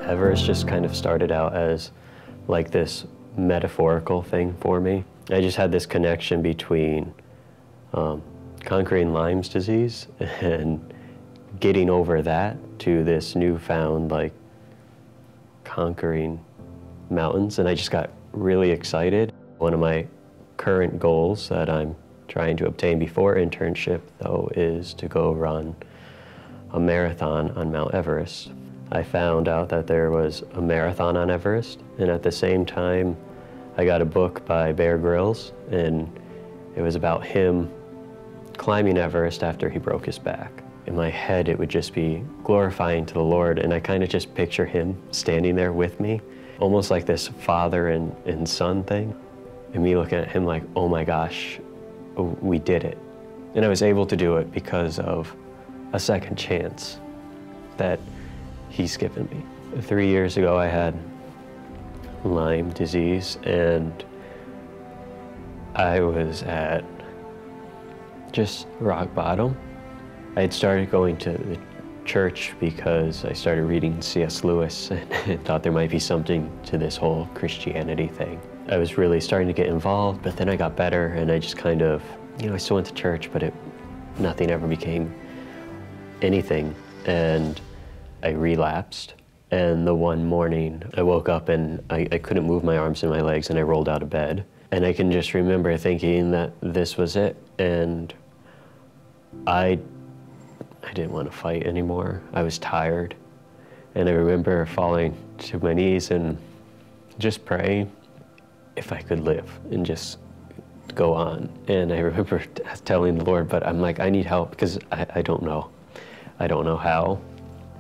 Everest just kind of started out as like this metaphorical thing for me. I just had this connection between conquering Lyme's disease and getting over that to this newfound like conquering mountains, and I just got really excited. One of my current goals that I'm trying to obtain before internship, though, is to go run a marathon on Mount Everest. I found out that there was a marathon on Everest, and at the same time, I got a book by Bear Grylls, and it was about him climbing Everest after he broke his back. In my head, it would just be glorifying to the Lord, and I kind of just picture him standing there with me, almost like this father and son thing, and me looking at him like, oh my gosh, we did it. And I was able to do it because of a second chance that he's given me. 3 years ago, I had Lyme disease, and I was at just rock bottom. I had started going to the church because I started reading C.S. Lewis and thought there might be something to this whole Christianity thing. I was really starting to get involved, but then I got better, and I just kind of, I still went to church, but nothing ever became anything, and I relapsed. And the one morning, I woke up and I couldn't move my arms and my legs, and I rolled out of bed. And I can just remember thinking that this was it, and I didn't want to fight anymore. I was tired. And I remember falling to my knees and just praying if I could live and just go on. And I remember telling the Lord, but I'm like, I need help because I don't know. I don't know how.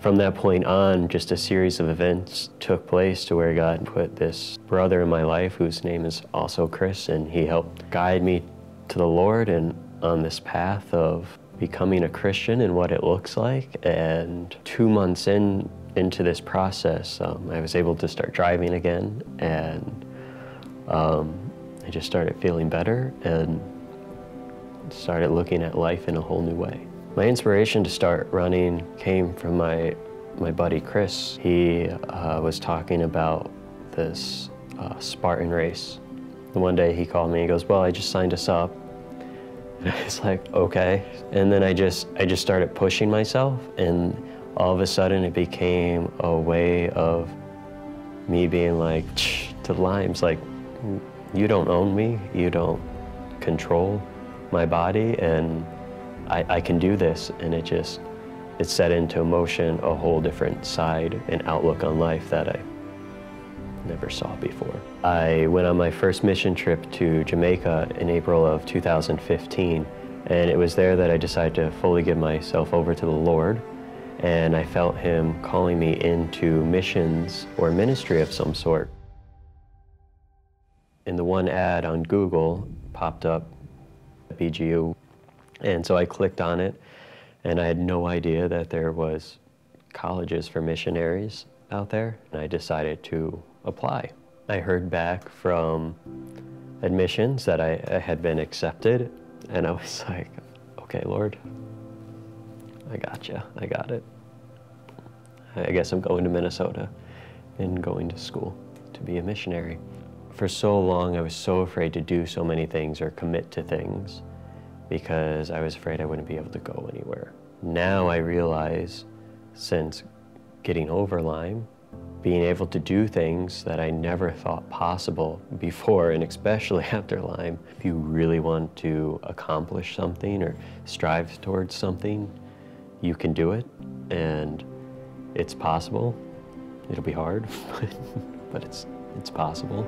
From that point on, just a series of events took place to where God put this brother in my life whose name is also Chris, and he helped guide me to the Lord and on this path of becoming a Christian and what it looks like. And 2 months into this process, I was able to start driving again, and I just started feeling better and started looking at life in a whole new way. My inspiration to start running came from my buddy Chris. He was talking about this Spartan race. And one day he called me, he goes, well, I just signed us up. And I was like, okay. And then I just started pushing myself, and all of a sudden it became a way of me being like, to the Lymes, like, you don't own me, you don't control my body, and I can do this. And it set into motion a whole different side and outlook on life that I never saw before. I went on my first mission trip to Jamaica in April of 2015, and it was there that I decided to fully give myself over to the Lord, and I felt Him calling me into missions or ministry of some sort. And the one ad on Google popped up, BGU, and so I clicked on it, and I had no idea that there was colleges for missionaries out there, and I decided to apply. I heard back from admissions that I had been accepted, and I was like, okay, Lord, I got you, I got it. I guess I'm going to Minnesota and going to school to be a missionary. For so long, I was so afraid to do so many things or commit to things because I was afraid I wouldn't be able to go anywhere. Now I realize, since getting over Lyme, being able to do things that I never thought possible before, and especially after Lyme, if you really want to accomplish something or strive towards something, you can do it, and it's possible. It'll be hard, but it's possible.